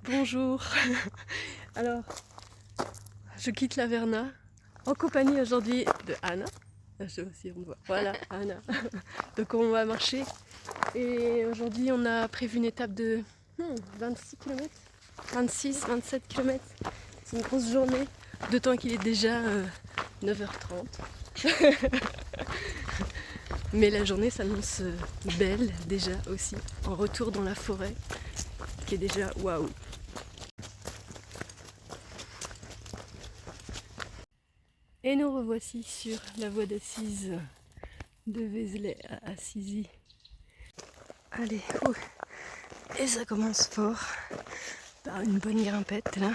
Bonjour. Alors, je quitte la Verna en compagnie aujourd'hui de Anna. Je sais pas si on voit. Voilà, Anna. Donc on va marcher. Et aujourd'hui, on a prévu une étape de 26 km, 26, 27 km. C'est une grosse journée, d'autant qu'il est déjà 9h30. Mais la journée s'annonce belle déjà aussi, en retour dans la forêt, qui est déjà waouh. Et nous revoici sur la voie d'assise de Vézelay à Assisi. Allez, et ça commence fort par une bonne grimpette là.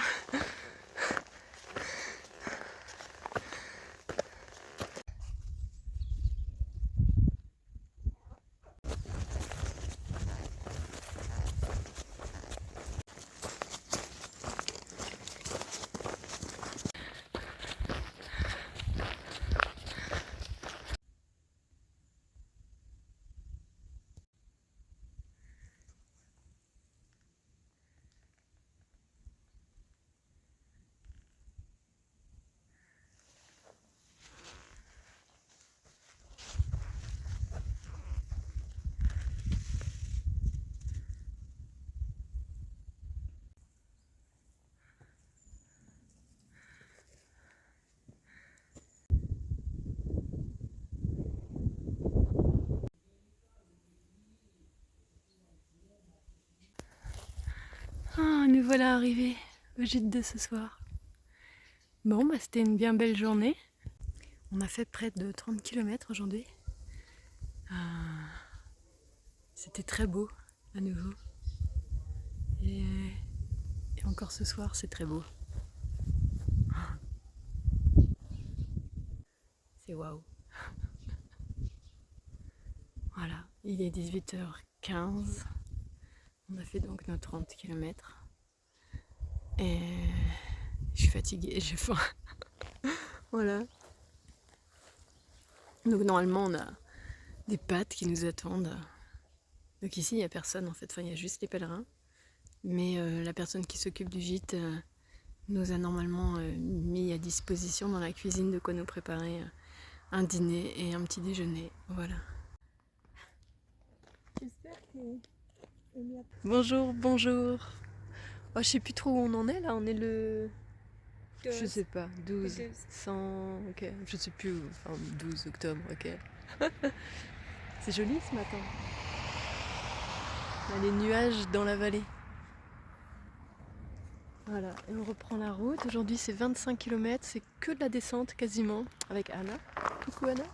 Ah, nous voilà arrivés au gîte de ce soir. Bon, c'était une bien belle journée. On a fait près de 30 km aujourd'hui. C'était très beau à nouveau. Et encore ce soir, c'est très beau. C'est waouh. Voilà, il est 18h15. On a fait donc nos 30 km. Et je suis fatiguée, j'ai faim. Voilà. Donc normalement on a des pâtes qui nous attendent. Donc ici il n'y a personne en fait, enfin il y a juste les pèlerins. Mais la personne qui s'occupe du gîte nous a normalement mis à disposition dans la cuisine de quoi nous préparer un dîner et un petit déjeuner. Voilà. J'espère que... Bonjour, bonjour. Oh, je sais plus trop où on en est là, on est le... Je sais pas, 12, 100, ok, je sais plus où, enfin 12 octobre, ok. C'est joli ce matin. Il y a les nuages dans la vallée. Voilà, et on reprend la route. Aujourd'hui c'est 25 km, c'est que de la descente quasiment, avec Anna. Coucou Anna.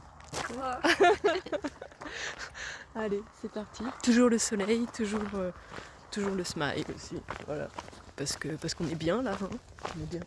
Allez, c'est parti. Toujours le soleil, toujours le smile aussi. Voilà. Parce qu'on est bien là, hein. On est bien.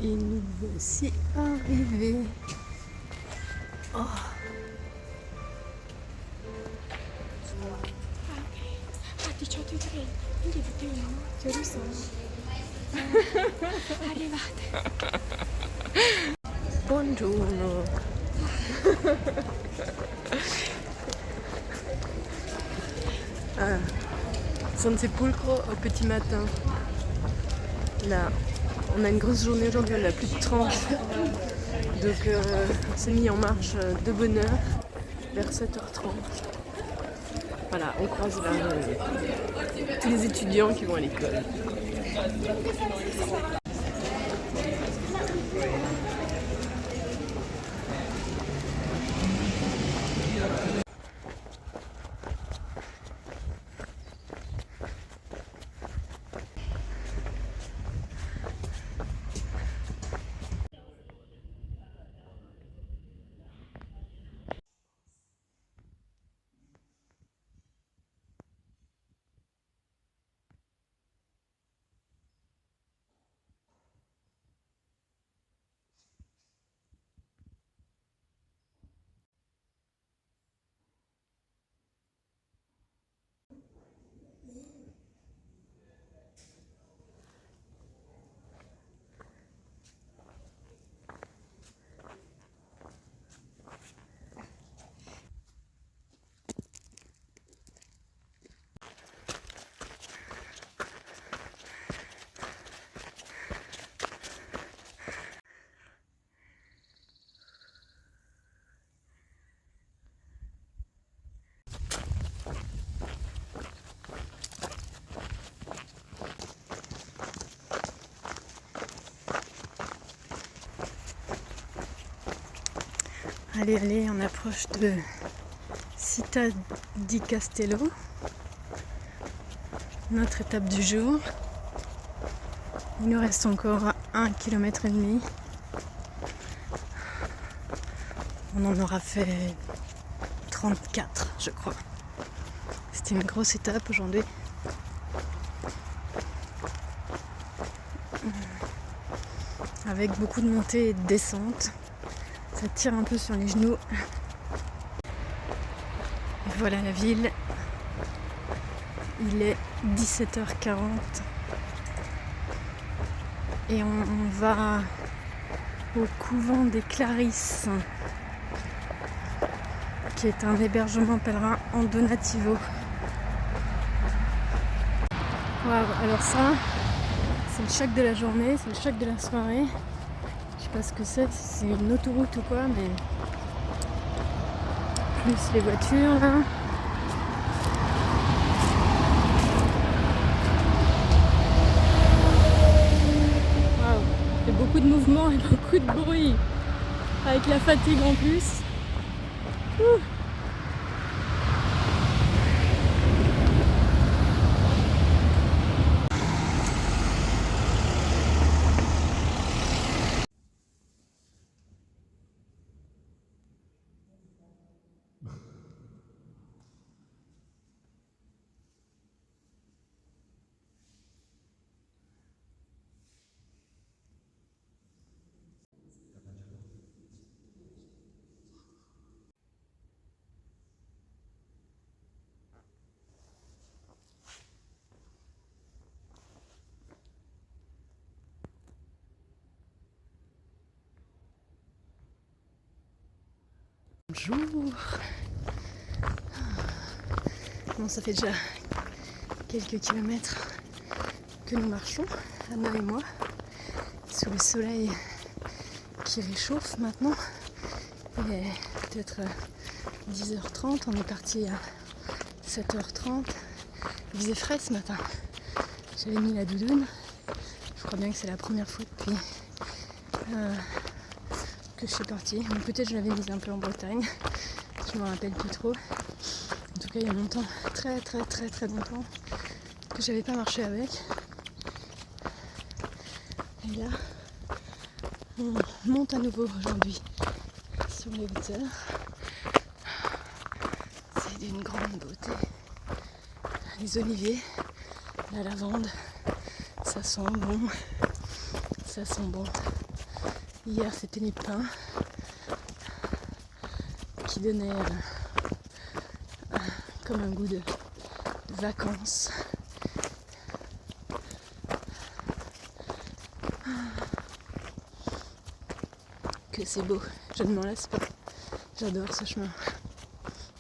Et nous voici arrivés. Oh. Buongiorno. San Sepolcro au petit matin. Là, on a une grosse journée aujourd'hui, on a plus de 30. Donc on s'est mis en marche de bonne heure vers 7h30. Voilà, on croise là tous les étudiants qui vont à l'école. Allez, on approche de Città di Castello, notre étape du jour. Il nous reste encore 1,5 km. On en aura fait 34, je crois. C'était une grosse étape aujourd'hui. Avec beaucoup de montées et de descentes. Ça tire un peu sur les genoux. Et voilà la ville. Il est 17h40. Et on va au couvent des Clarisses, qui est un hébergement pèlerin en Donativo. Waouh, alors ça, c'est le choc de la journée, c'est le choc de la soirée. Je sais pas ce que c'est une autoroute ou quoi, mais plus les voitures là. Waouh, il y a beaucoup de mouvements et beaucoup de bruit, avec la fatigue en plus. Ouh. Bonjour. Bon, ça fait déjà quelques kilomètres que nous marchons, Anna et moi, sous le soleil qui réchauffe maintenant. Il est peut-être 10h30, on est parti à 7h30. Il faisait frais ce matin. J'avais mis la doudoune. Je crois bien que c'est la première fois depuis que je suis partie. Ou peut-être je l'avais mise un peu en Bretagne. Je me rappelle plus trop. En tout cas, il y a longtemps, très longtemps, que j'avais pas marché avec. Et là, on monte à nouveau aujourd'hui sur les hauteurs. C'est d'une grande beauté. Les oliviers, la lavande, ça sent bon. Ça sent bon. Hier c'était les pins qui donnaient comme un goût de vacances. Que c'est beau, je ne m'en lasse pas. J'adore ce chemin,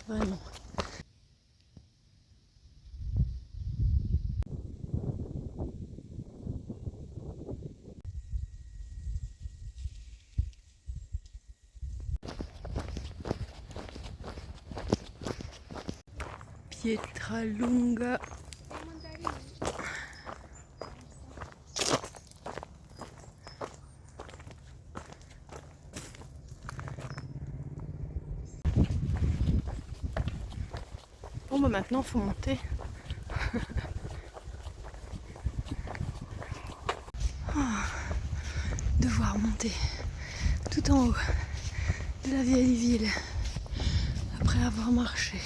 vraiment. Pietralunga. Bon bah maintenant faut monter. Devoir monter tout en haut de la vieille ville après avoir marché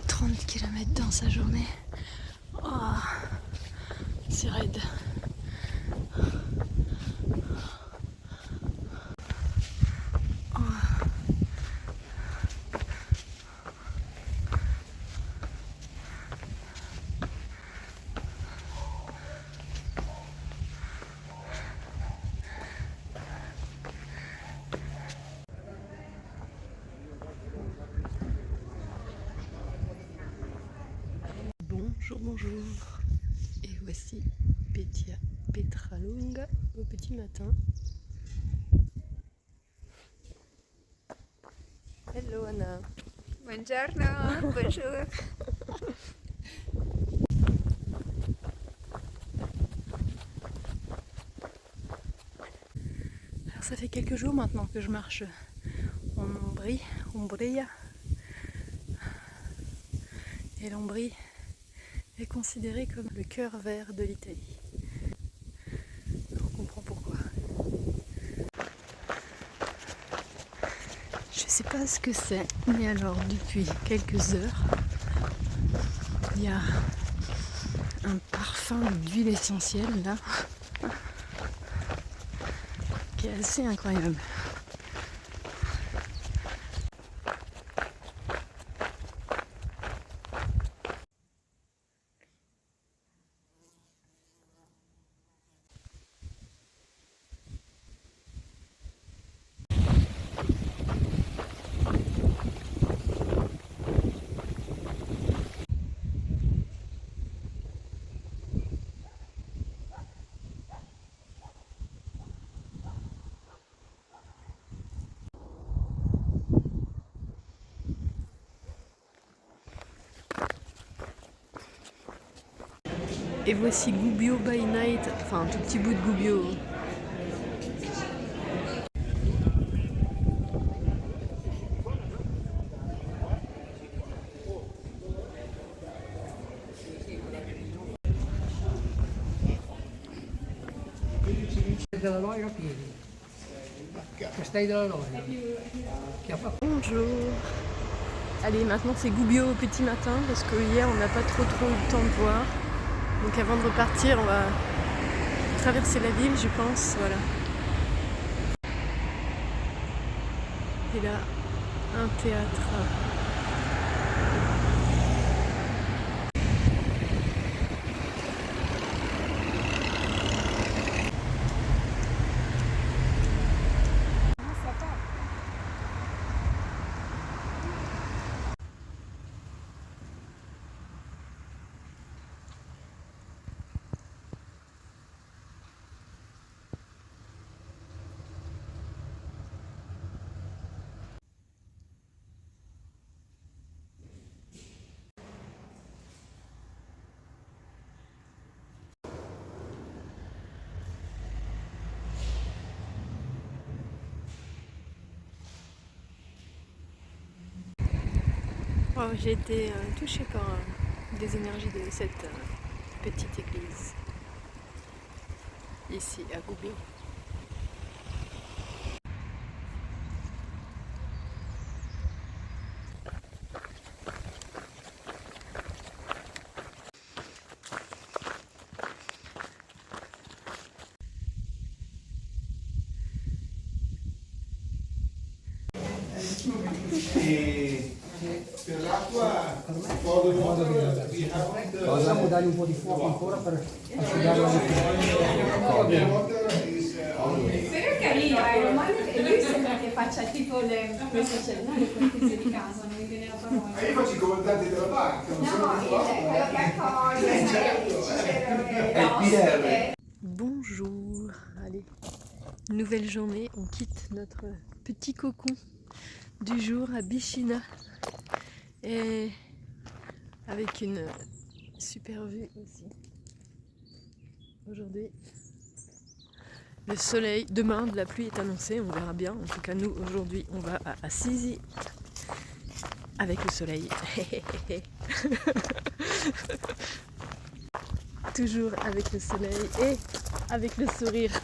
30 km dans sa journée. Oh, c'est raide. Bonjour, bonjour. Et voici Pietralunga au petit matin. Hello Anna. Buongiorno, bonjour. Alors ça fait quelques jours maintenant que je marche en Umbria. Et l'Umbrie est considérée comme le cœur vert de l'Italie. On comprend pourquoi. Je sais pas ce que c'est, mais alors depuis quelques heures, il y a un parfum d'huile essentielle là qui est assez incroyable. Et voici Gubbio by Night, enfin un tout petit bout de Gubbio. Della Loira piedi, Castelli della Loira. Bonjour. Allez, maintenant c'est Gubbio au petit matin parce que hier on n'a pas trop eu le temps de voir. Donc avant de repartir, on va traverser la ville, je pense, voilà. Et là, un théâtre. Oh, j'ai été touchée par des énergies de cette petite église ici à Gubbio. Possiamo dargli un po' di fuoco ancora per asciugarlo di più. Va bene. Però è carino, normale che lui sembra che faccia tipo queste cellule, le cortesie di casa, non mi viene la parola. Io faccio i commentanti della banca, non sono No, quello che accoglie, sai, Bonjour, allez, nouvelle journée, on quitte notre petit cocon du jour à Bichina et avec une super vue aussi. Aujourd'hui, le soleil, demain de la pluie est annoncée, on verra bien. En tout cas nous aujourd'hui on va à Assisi avec le soleil. Toujours avec le soleil et avec le sourire.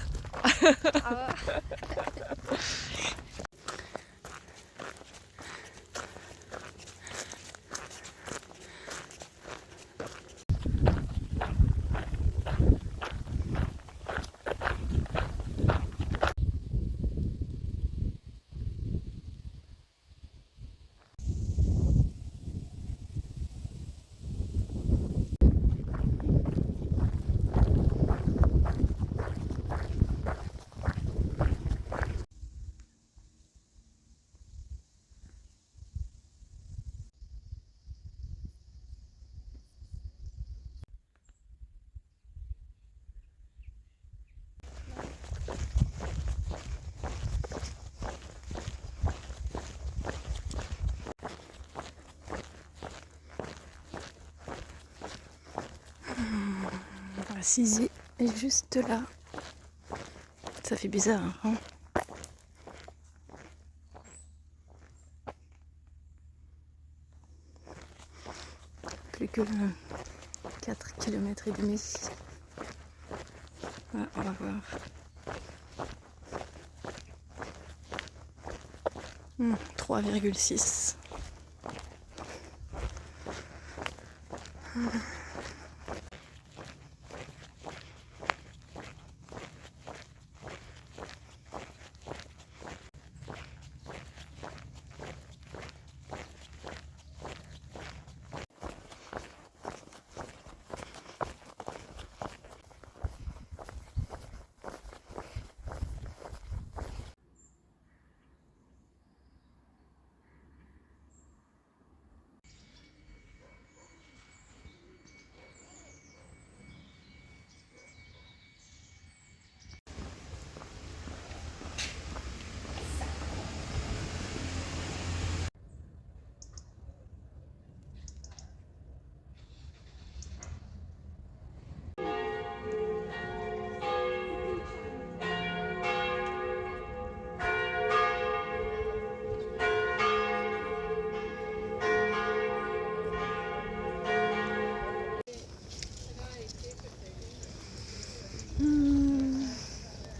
Assisi est juste là. Ça fait bizarre, hein? Plus que 4 km et demi. Ouais, on va voir. 3,6.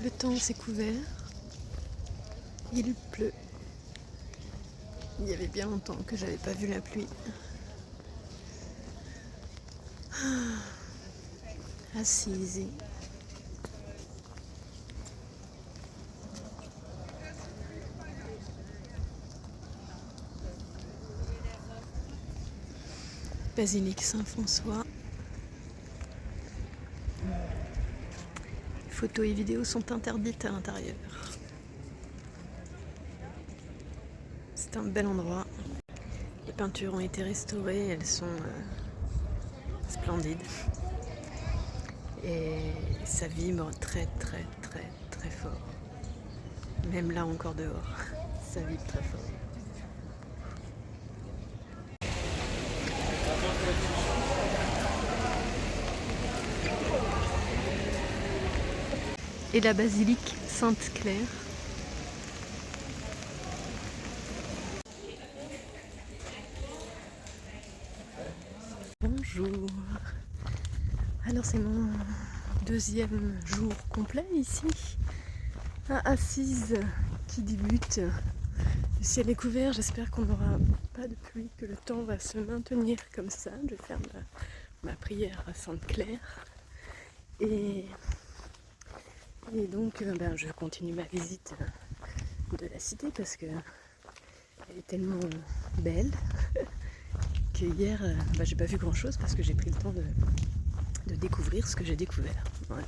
Le temps s'est couvert, il pleut. Il y avait bien longtemps que j'avais pas vu la pluie. Assisi. Basilique Saint-François. Photos et vidéos sont interdites à l'intérieur. C'est un bel endroit. Les peintures ont été restaurées, elles sont splendides. Et ça vibre très très très très fort. Même là encore dehors, ça vibre très fort. Et la basilique Sainte-Claire. Bonjour. Alors c'est mon deuxième jour complet ici à Assise qui débute. Le ciel est couvert, j'espère qu'on n'aura pas de pluie, que le temps va se maintenir comme ça. Je vais faire ma prière à Sainte-Claire. Et donc je continue ma visite de la cité parce que elle est tellement belle que hier, j'ai pas vu grand chose parce que j'ai pris le temps de découvrir ce que j'ai découvert. Voilà.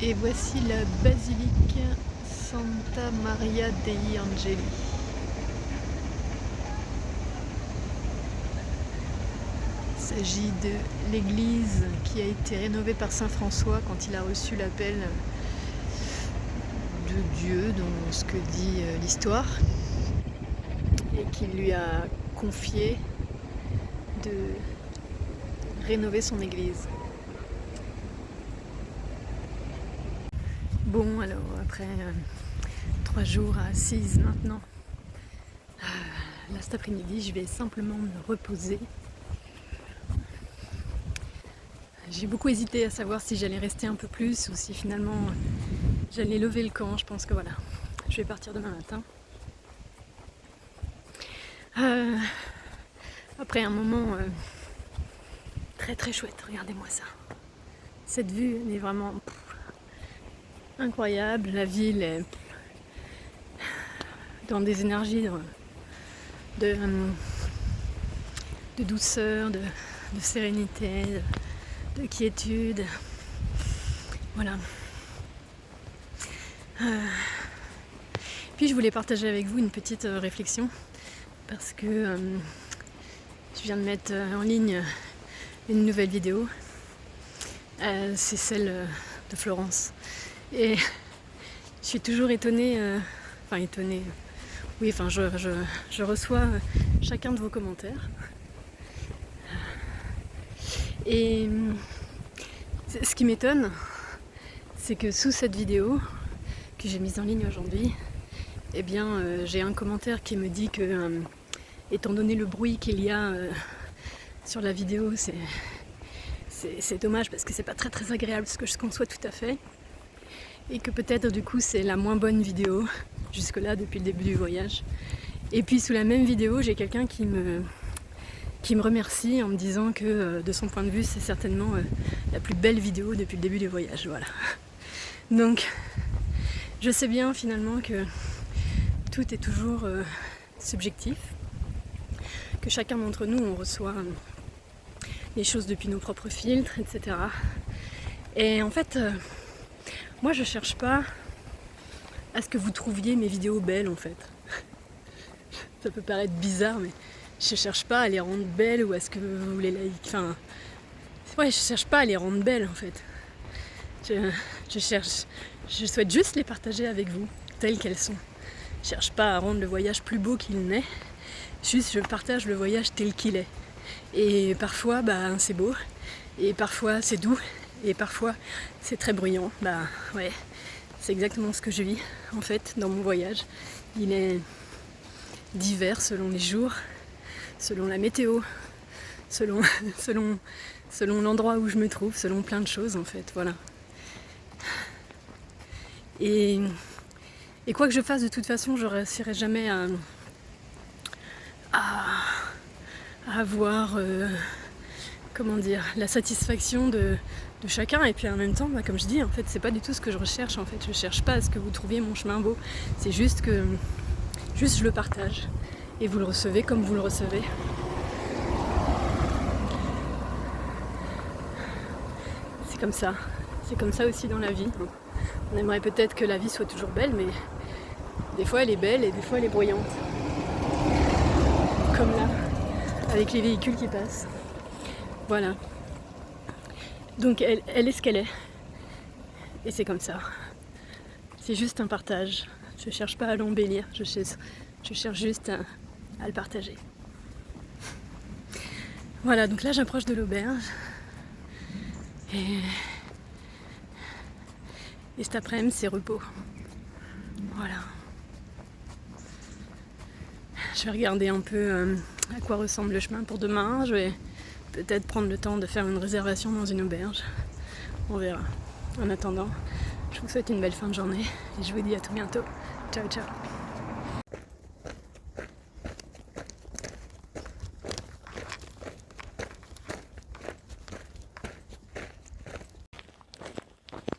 Et voici la basilique Santa Maria degli Angeli. Il s'agit de l'église qui a été rénovée par Saint François quand il a reçu l'appel de Dieu, dans ce que dit l'histoire, et qui lui a confié de rénover son église. Bon, alors après 3 jours assise maintenant, là cet après-midi je vais simplement me reposer. J'ai beaucoup hésité à savoir si j'allais rester un peu plus ou si finalement j'allais lever le camp. Je pense que voilà, je vais partir demain matin. Après un moment très très chouette, regardez-moi ça. Cette vue elle est vraiment incroyable, la ville est dans des énergies de douceur, de sérénité, de quiétude. Voilà. Puis je voulais partager avec vous une petite réflexion parce que je viens de mettre en ligne une nouvelle vidéo. C'est celle de Florence. Et je suis toujours étonnée, je reçois chacun de vos commentaires. Et ce qui m'étonne, c'est que sous cette vidéo que j'ai mise en ligne aujourd'hui, eh bien, j'ai un commentaire qui me dit que, étant donné le bruit qu'il y a sur la vidéo, c'est dommage parce que c'est pas très très agréable, ce que je conçois tout à fait. Et que peut-être du coup c'est la moins bonne vidéo jusque là depuis le début du voyage. Et puis sous la même vidéo j'ai quelqu'un qui me remercie en me disant que de son point de vue c'est certainement la plus belle vidéo depuis le début du voyage. Voilà. Donc je sais bien finalement que tout est toujours subjectif, que chacun d'entre nous on reçoit les choses depuis nos propres filtres, etc. Et en fait moi je cherche pas à ce que vous trouviez mes vidéos belles en fait. Ça peut paraître bizarre mais je cherche pas à les rendre belles ou à ce que vous les likez. Enfin, ouais, je cherche pas à les rendre belles en fait. Je souhaite juste les partager avec vous telles qu'elles sont. Je cherche pas à rendre le voyage plus beau qu'il n'est. Juste je partage le voyage tel qu'il est. Et parfois c'est beau et parfois c'est doux. Et parfois c'est très bruyant, ouais, c'est exactement ce que je vis en fait dans mon voyage. Il est divers selon les jours, selon la météo, selon l'endroit où je me trouve, selon plein de choses en fait, voilà. Et quoi que je fasse de toute façon, je ne réussirai jamais à avoir la satisfaction de chacun. Et puis en même temps, comme je dis, en fait, c'est pas du tout ce que je recherche. En fait, je cherche pas à ce que vous trouviez mon chemin beau. C'est juste que je le partage et vous le recevez comme vous le recevez. C'est comme ça. C'est comme ça aussi dans la vie. On aimerait peut-être que la vie soit toujours belle, mais des fois elle est belle et des fois elle est bruyante. Comme là, avec les véhicules qui passent. Voilà. Donc elle est ce qu'elle est. Et c'est comme ça. C'est juste un partage. Je cherche pas à l'embellir. Je cherche juste à le partager. Voilà, donc là j'approche de l'auberge. Et cet après-midi c'est repos. Voilà. je vais regarder un peu à quoi ressemble le chemin pour demain. Je vais peut-être prendre le temps de faire une réservation dans une auberge. On verra. En attendant, je vous souhaite une belle fin de journée et je vous dis à tout bientôt. Ciao ciao.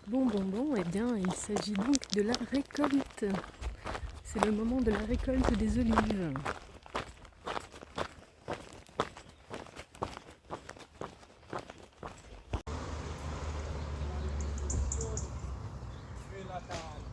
Bon, eh bien, il s'agit donc de la récolte. C'est le moment de la récolte des olives. Natale.